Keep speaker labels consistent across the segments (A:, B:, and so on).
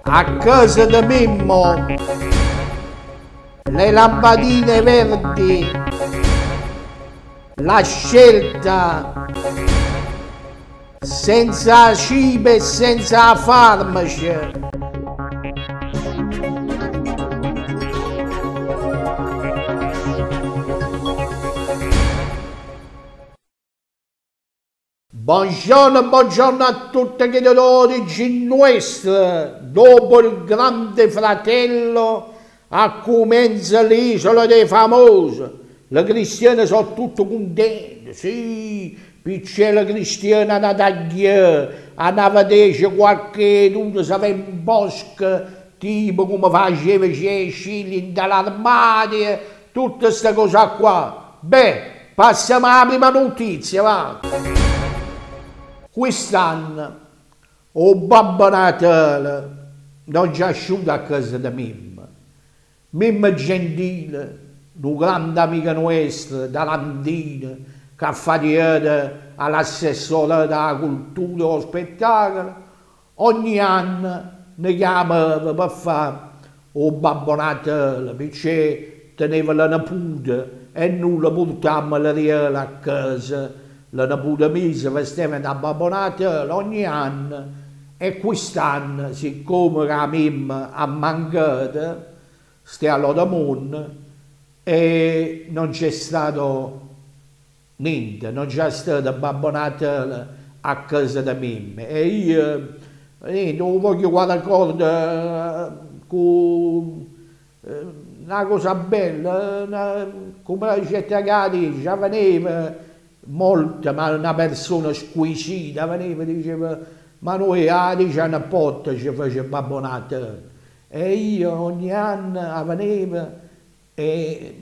A: A casa di Mimmo le lampadine verdi, la scelta senza cibo e senza farmaci. Buongiorno a tutti che di origine nostra, dopo il grande fratello a comincia l'isola dei famosi. Le cristiane sono tutte contente, sì, perché le cristiane hanno tagliato, hanno vedere qualche uno si va in bosco, tipo come faceva Cecilio dall'armadio, tutte queste cose qua. Beh, passiamo alla prima notizia, va. Quest'anno, o Babbo Natale non ci ha asciutto a casa di Mimmo. Mimmo Gentile, un grande amico nostro, da Landina, che ha fatto all'assessore della cultura e dello spettacolo, ogni anno ne chiamava per fare o Babbo Natale, perché teneva la nipote e noi la portammo la riela a casa. La nipote mia si vestiva da Babbo Natale ogni anno e quest'anno, siccome la Mimmo ha mancato, stiamo da mondo e non c'è stato niente, non c'è stato Babbo Natale a casa da Mimmo. E io niente, voglio guardare con una cosa bella, come la ricetta che dice, veniva molta, ma una persona squisita, veniva e diceva, ma noi a 10 anni a potta ci faceva Babbo Natale. E io ogni anno veniva e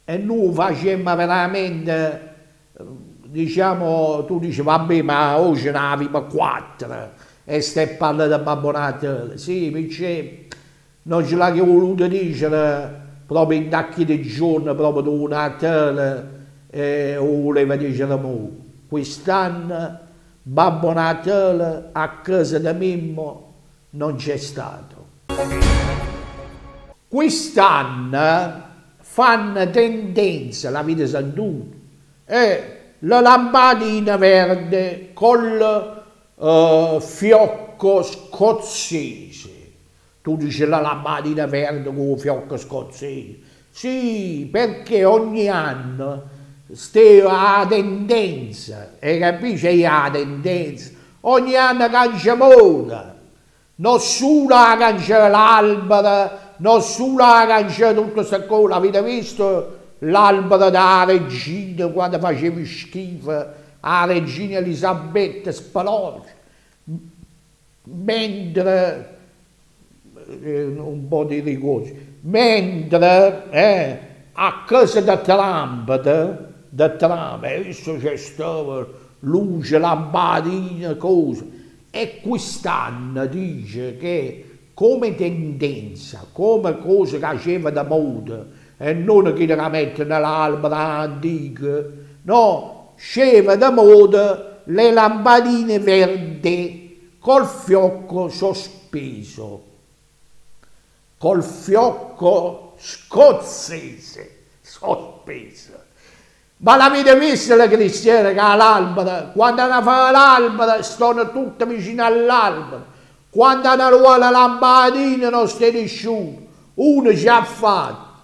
A: noi facemmo veramente, diciamo, tu dici, vabbè, ma oggi ne avevamo 4 e stai parlando di Babbo Natale. Sì, perché non ce l'ha voluto dire proprio in tacchi di giorno, proprio di Natale, voleva dire mo. Quest'anno Babbo Natale a casa di Mimmo non c'è stato. Quest'anno fanno tendenza, la vita santuta, la lampadina verde col fiocco scozzese. Tu dici la lampadina verde con il fiocco scozzese. Sì, perché ogni anno la tendenza, e capisci? La tendenza. Ogni anno cambia moda. Non solo cambia l'albero, non solo cambia tutte queste cose. Avete visto l'albero della regina quando faceva schifo? La regina Elisabetta Spalorcia. Mentre un po' di ricordi, mentre a casa di Trump, adesso c'è stava luce, lampadine, cose, e quest'anno dice che come tendenza, come cosa che faceva da moda, e non che la mettono nell'albero antico, no, sceva da moda le lampadine verdi col fiocco sospeso. Col fiocco scozzese sospeso. Ma l'avete visto le cristiane che ha l'albero? Quando hanno fatto l'albero stanno tutte vicino all'albero. Quando hanno ruotato la lampadina non sta nessuno. Uno ci ha fatto,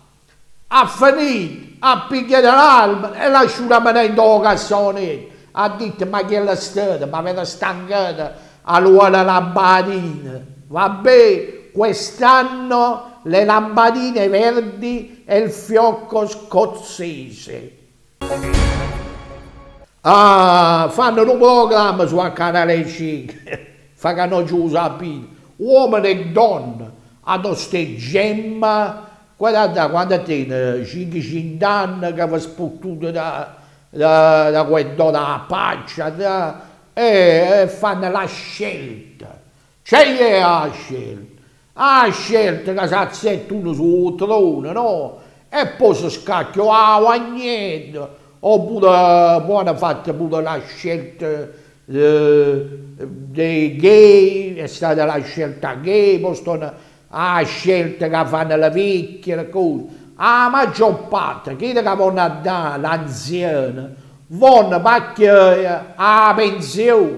A: ha finito, ha picchiato l'albero e lasciato la mano in cassonetta. Ha detto, ma che è la stata? Ma avete stancato a ruotare la lampadina? Vabbè. Quest'anno le lampadine verdi e il fiocco scozzese. Fanno un programma su Canale 5, fanno giù sapere, uomini e donne, a ste gemma, guardate quando tiene 5 anni che va sputtuto da quel donna paccia, e fanno la scelta. C'è la scelta. La scelta che si azzetta uno sul trono, no? E poi si scacchia la vagnetta, oppure poi hanno fatto pure la scelta dei gay, è stata la scelta gay, poi sono la scelta che fanno le vecchie, le cose. La maggior parte, chi che vanno a dare l'anziano, vanno perché a pensione,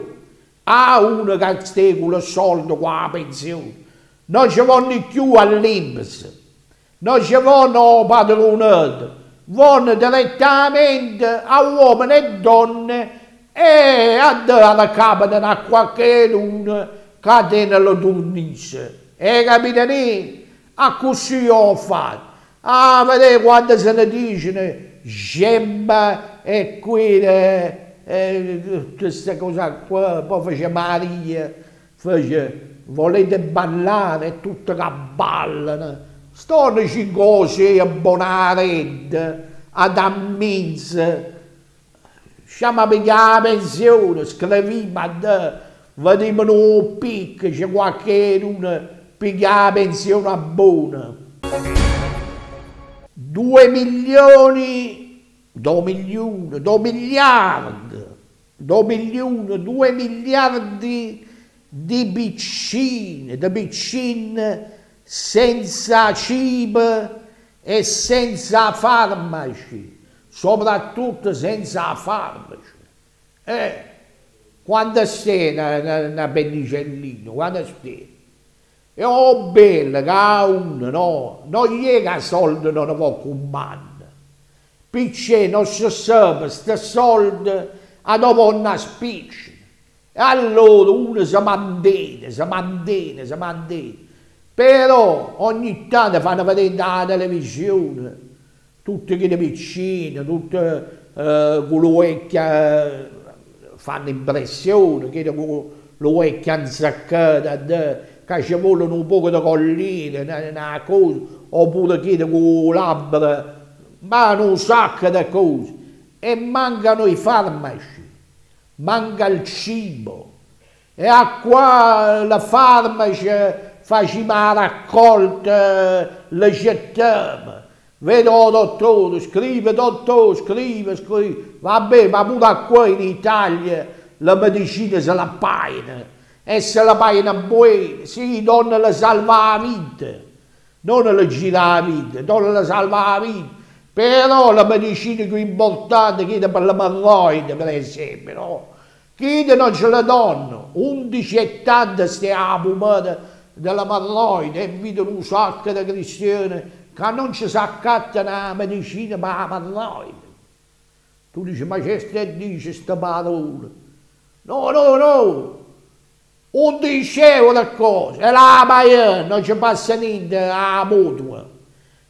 A: a uno che sta con il soldo con la pensione, non ci vanno più all'INPS, non ci vanno padronati, vanno direttamente a uomini e donne e a dare capo a qualcuno che tiene la turnisse. E capite lì? A così ho fatto. Ah, vedete quando se ne dicono gemma e qui queste cose qua, poi fece Maria, volete ballare e tutte che ballano. Stanno 5 o 6 abbonarette ad amminze. Siamo a pigliare la pensione, scriviamo vediamo un picco, c'è qualcuno piglia la pensione buona. 2 milioni, 2 milioni, 2 miliardi, 2 milioni, 2 miliardi di piccine senza cibo e senza farmaci, soprattutto senza farmaci. Quando stai una penicillina, quando stai? E oh bella, che uno, no, non gli che soldi non può comandare. Perché non si sa, questi soldi a dopo una spiccia. E allora uno si mantiene. Però ogni tanto fanno vedere la televisione, tutte quelle piccine, tutte con le vecchie fanno impressione, che le vecchie anzaccate, che ci vogliono un po' di colline, una cosa, oppure che con le labbra, ma un sacco di cose. E mancano i farmaci, manca il cibo. E a qua la farmaci facciamo la raccolta, le gettiamo. Vedo dottore, scrive, vabbè, ma pure qua in Italia la medicina se la paina, e se la paina buona, sì, non la salva la vita, non la gira la vita, non la salva la vita, però la medicina più importante, che per l'emorroide, per esempio, no? Chi non ce la danno, 11,80 stia la pomata dell'emorroide, e vedo un sacco di cristiani che non ci si accattano la medicina per l'emorroide. Tu dici, ma che stai dice questa parola? No, 11 euro a cosa, e la pagano, non ci passa niente alla mutua.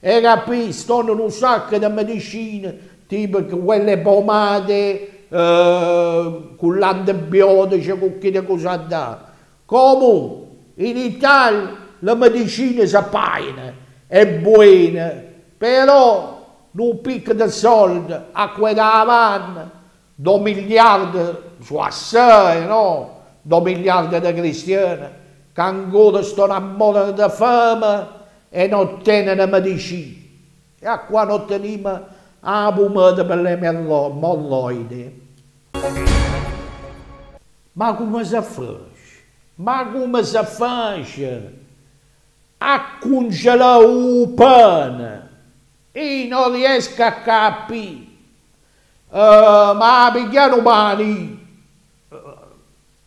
A: E capisci, stanno un sacco di medicine, tipo quelle pomate, con l'antibiotico, con che cosa da. Comunque, in Italia la medicina si paga, è buona, però non picca di soldi a quella vanno, 2 miliardi su assai, no? 2 miliardi di cristiani che ancora stanno a morire di fame e non tengono medicina. E a qua non teniamo la pomata per le emorroidi. Ma come si fa? A congelare il pane? Io non riesco a capire. Ma pigliare un pane,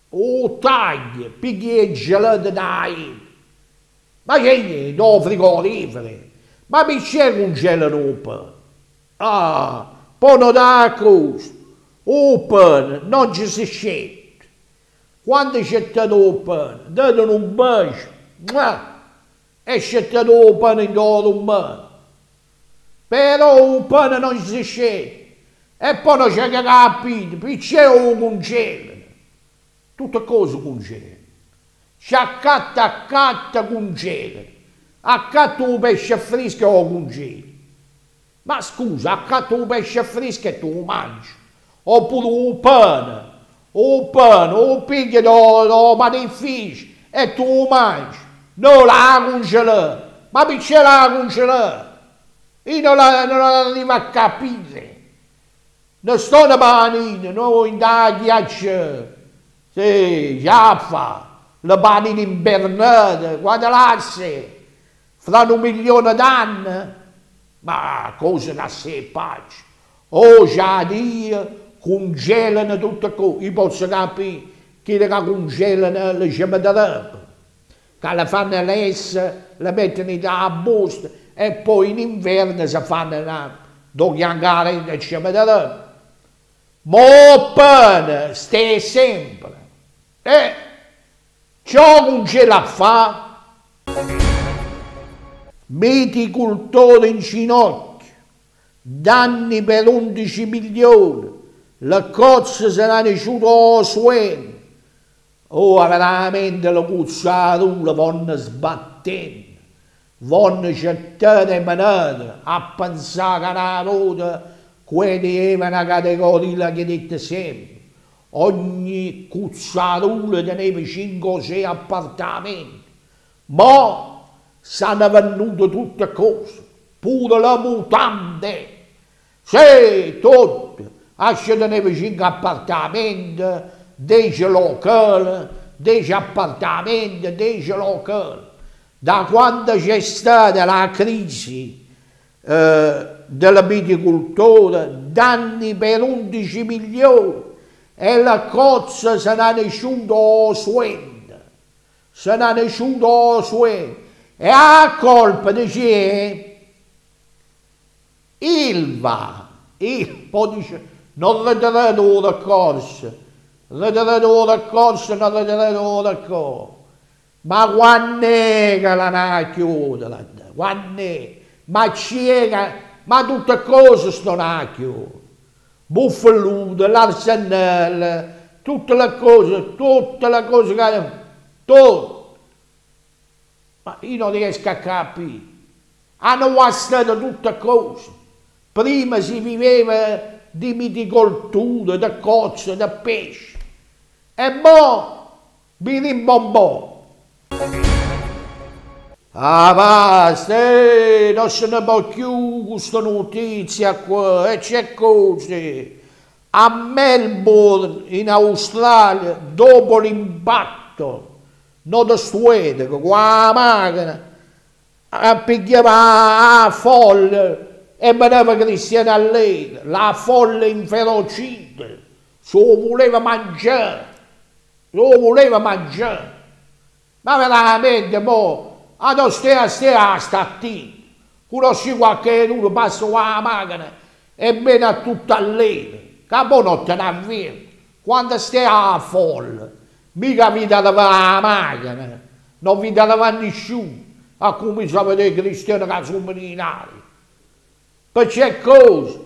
A: o taglia, piglia gelato dai. Ma che è? No, frigorifero. Ma perché congelano il pane? Ah, poi non dà cosa. Il pane non ci si scende. Quando c'è stato il pane, datelo un bacio, e c'è stato il pane in un mano. Però il pane non si scende. E poi non c'è che capire, perché lo congelano. Tutte cose congelano. C'è accatta, congelano. accatto un pesce fresco o congeli. Ma scusa, accatto un pesce fresco e tu lo mangi. Oppure un pane, o pigli da panificio e tu lo mangi. Non la congela, ma perché la congela? Io non arrivo a capire. Non sto da panini, no, in da ghiaccio. Sì, già fa. Le panine invernate, guardate, fra 1 milione d'anni. Ma cosa da sé pace. Oh, già Dio, congelano tutte le cose. Io posso capire che congelano le cimiteri. Che le fanno lesse, le mettono in a busta e poi in inverno si fanno dove andare nel cimitero. Ma pane, stai sempre. Ciò congela a fa. Viticoltori in ginocchio, danni per 11 milioni, le cozze saranno asciutte a sueno. Oh, veramente le cuzzarule vanno sbattendo, vanno gettare manate a pensare che una volta quelli è una categoria che dite sempre. Ogni cuzzarula teneva 5 o 6 appartamenti, ma sono vendute tutte cose, pure le mutande. Sì, tutte. Asce teneva 5 appartamenti, 10 locali, 10 appartamenti, 10 locali. Da quando c'è stata la crisi della viticoltura, danni per 11 milioni e la cozza se n'è asciutta a suendo. Se n'è asciutta a suendo. E a colpa di chi è? Ilva. Poi dice, non le darete ora corso, le darete ora corso, non le darete ora corso. Ma quando è che la chiude? Quando è? Ma c'è, ma tutte cose stanno a chiudere. Buffalude, l'arsenale, tutte le cose che... Tutto. Ma io non riesco a capire. Hanno guastato tutte cose. Prima si viveva di viticoltura, di cozze, di pesce. E mo' vi rimbombò. Ah, basta, non se ne può più questa notizia qua, e c'è cose. A Melbourne, in Australia, dopo l'impatto, non da stuede, con la macchina, pigliava la folla e vedeva Cristiano a lei, la folla inferocita, se lo voleva mangiare, Ma veramente, mo', adesso stai a attento, conosci qualcuno, passa con la macchina e viene a tutta lei, che poi non te ne avviene, quando stai a folla. Mica vi davano la macchina, non vi davano nessuno, a cominciare a vedere cristiani che sono meninari. Per c'è cosa,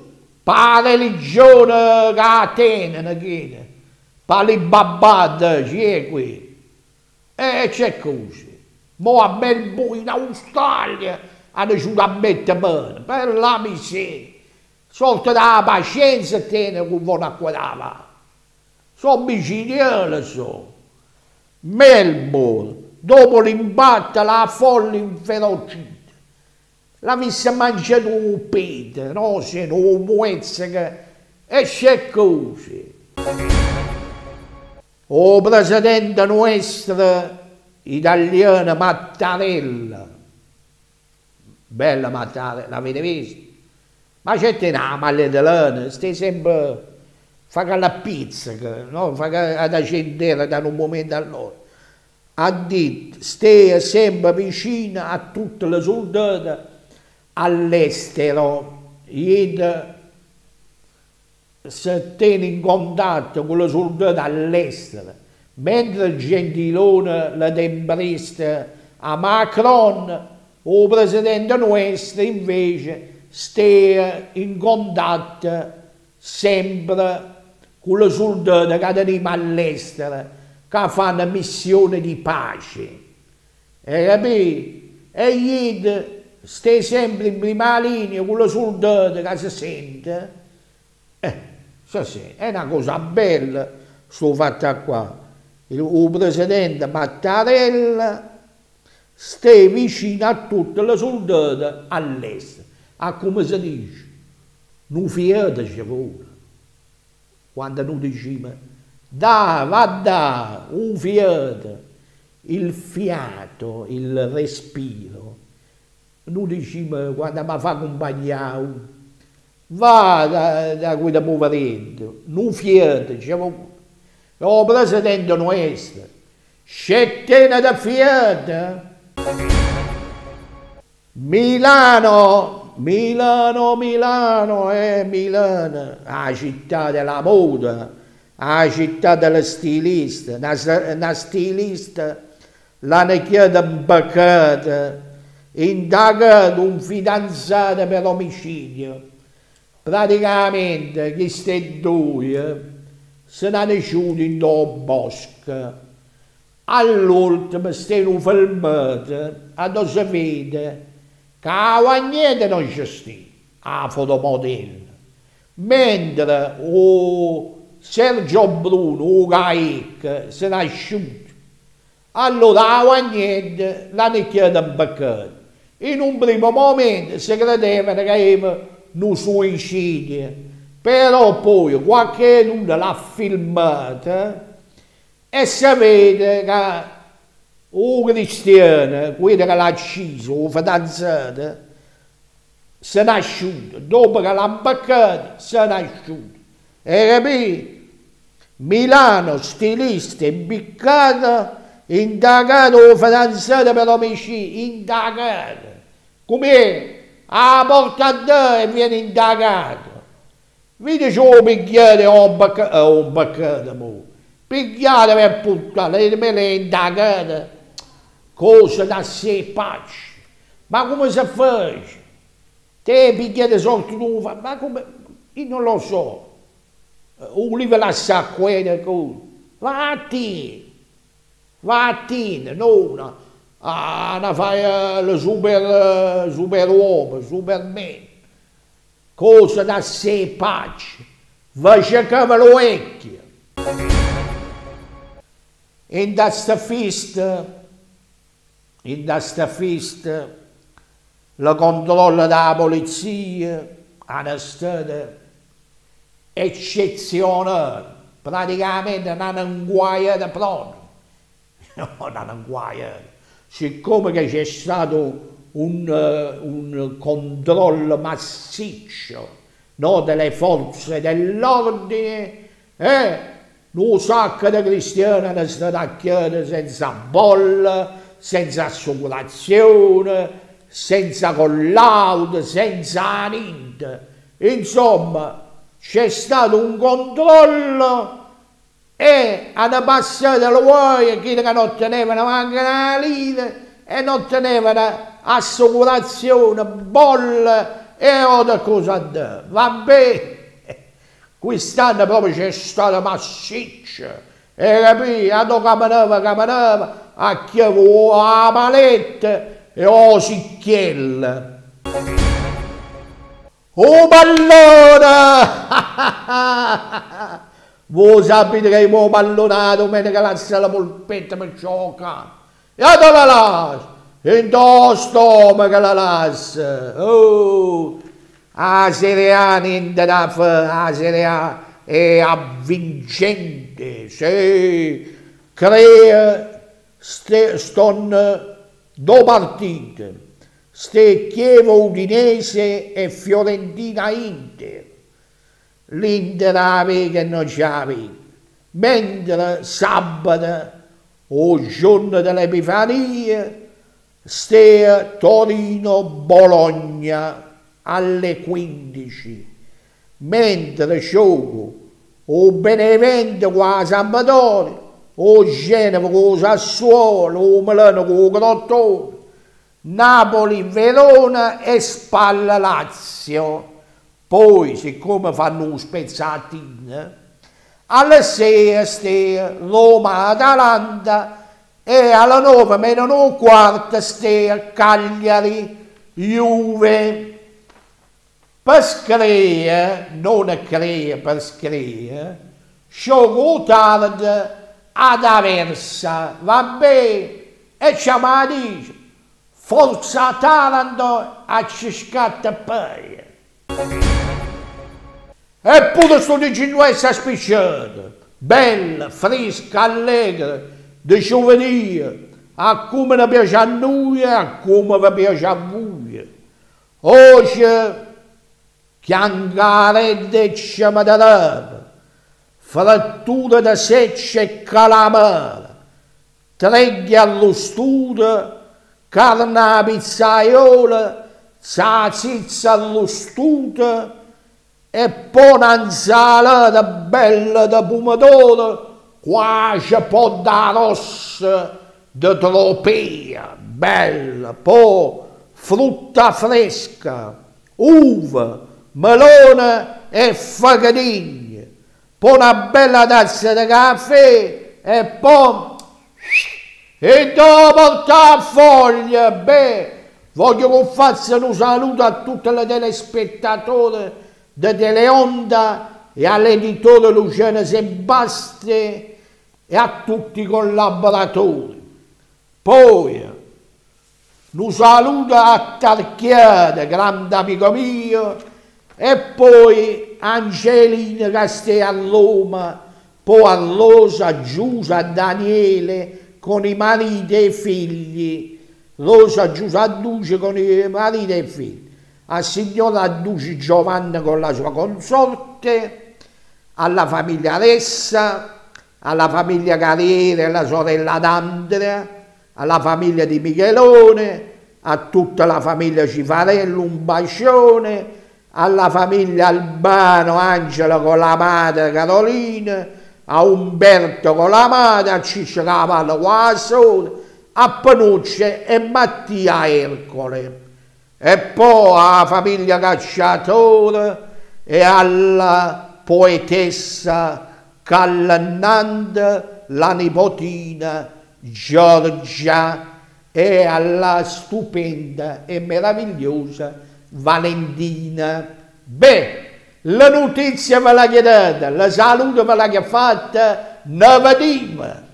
A: per la religione che tengono, per le babate, c'è qui. E c'è cosa. Ma a Melbourne, in Australia, hanno giunto a mettere bene, per la miseria. Soltanto la pazienza tiene che vanno a quadrare. Sono micidiali, sono. Melbourne, dopo l'impatto, la folla inferocita. La vista mangiato un peto, no? Se non muezza e c'è cose. O presidente nostro italiano Mattarella, bella Mattarella, l'avete visto? Ma c'è una maledolana, stai sempre fa la pizza, no? Fa la cendera da un momento all'altro. Ha detto, stai sempre vicino a tutte le soldate all'estero. Ieri si tiene in contatto con le soldate all'estero. Mentre il Gentilone, la temprista a Macron, o presidente nostro invece sta in contatto sempre con le soldate che teniamo all'estero, che fanno missioni di pace. E e ieri stai sempre in prima linea con le soldate che si sente. Sì, è una cosa bella, sto fatta qua. Il presidente Mattarella sta vicino a tutte le soldate all'estero. A come si dice, non fiate ci vuole. Quando noi diciamo, va un fiato, il fiato, il respiro. Noi diciamo, quando mi fa compagnia, va da quel poveretto, non fiate ci vuole. Il presidente nostro, scettena da fiate. Milano, Milano, la città della moda, la città della stilista, una stilista l'hanno chiesto imbaccata, indagato un fidanzato per omicidio. Praticamente questi due se ne hanno asciuti in un bosco. All'ultimo stanno filmati, dove si vede che la bagnetta non c'è sta, la fotomodella, mentre Sergio Bruno, o Caic, se ne è asciutto. Allora la bagnetta l'hanno chiesto imbaccata. In un primo momento si credevano che era un suicidio, però poi qualcuno l'ha filmata e si vede che un cristiano, quello che l'ha ucciso, un fidanzato, se n'è asciutto. Dopo che l'ha impaccato, se n'è asciutto. E capito? Milano, stilista, impiccato, indagato un fidanzato per omicidio, indagato. Com'è? A porta a te e viene indagato. Vedi c'è un bicchiere o un baccato, pigliate per puttana, me l'è indagata, cosa da sé pace. Ma come si fa? Te pigliate sotto tu, ma come? Io non lo so. Un libro la sa quello, va a te, non a fare il superuomo, Superman. Cosa da sé pace, va cercare lo vecchio. In questa festa, il controllo della polizia è stato eccezionale, praticamente non hanno inguaiato proprio. Non hanno inguaiato. Siccome che c'è stato un controllo massiccio, no, delle forze dell'ordine, un sacco di cristiani hanno stato a chiedere senza bolla, senza assicurazione, senza collaudo, senza niente. Insomma, c'è stato un controllo e hanno passato le voglie, chi che non tenevano anche una lira e non tenevano assicurazione, bolla e altre cose. Va bene. Quest'anno proprio c'è stata massiccia, e capì? A camminava, a chiavo la paletta e o sicchiella. Oh pallone! Voi sapete che io pallonato domenica lascia la polpetta per giocare. E allora là, in tuo stomaco la lascia. Oh! La Serie A niente da fare, la Serie A è avvincente, sì, crea, stanno due partite, Chievo Udinese e Fiorentina Inter, l'Inter la che non ce la vede, mentre sabato, o giorno dell'Epifania, Torino Bologna alle 15, mentre gioco o Benevento con la Sampdoria, o Genova con Sassuolo, o Milano con Crotone, Napoli, Verona e Spalla Lazio. Poi, siccome fanno un spezzatino, alle 6 Roma Atalanta e alle 9 meno un quarto stai a Cagliari, Juve. Per screa, non crea per screa, sciogò tardi ad Aversa, vabbè, e ci ma dice, forza Taranto a ci scatta poi. Eppure sto dicendo questa spicciata, bella, fresca, allegra, di giovedì, a come ne piace a noi e a come vi piace a voi. Oggi, chiangaredde e ciamadarava, frattura da seccia e calamara, treghi allo studio, carne a pizzaiola, salsiccia allo studio e poi un'insalata bella da pomodoro, quasi po' da rossa di tropea, bella, poi frutta fresca, uva, melone e fagadiglie, poi una bella tazza di caffè e poi e dopo portare foglia, beh, voglio che faccia un saluto a tutti i telespettatori di Teleonda e all'editore Luciano Sebasti e a tutti i collaboratori. Poi un saluto a Tarchiata, grande amico mio, e poi Angelina che sta a Roma, poi a Rosa, Giusa, a Daniele con i mariti e i figli, Rosa, Giusa, Duce con i mariti e i figli, a signora Duce Giovanna con la sua consorte, alla famiglia Ressa, alla famiglia Carriere, la sorella d'Andrea, alla famiglia di Michelone, a tutta la famiglia Cifarello, un bacione, alla famiglia Albano, Angela con la madre Carolina, a Umberto con la madre, a Ciccio Cavallo con la sorella, a Panucci e Mattia Ercole. E poi alla famiglia Cacciatore e alla poetessa Callannanda, la nipotina Giorgia e alla stupenda e meravigliosa Valentina. Beh, la notizia ve l'ha chiedata, la saluto ve l'ha fatta, ne vediamo.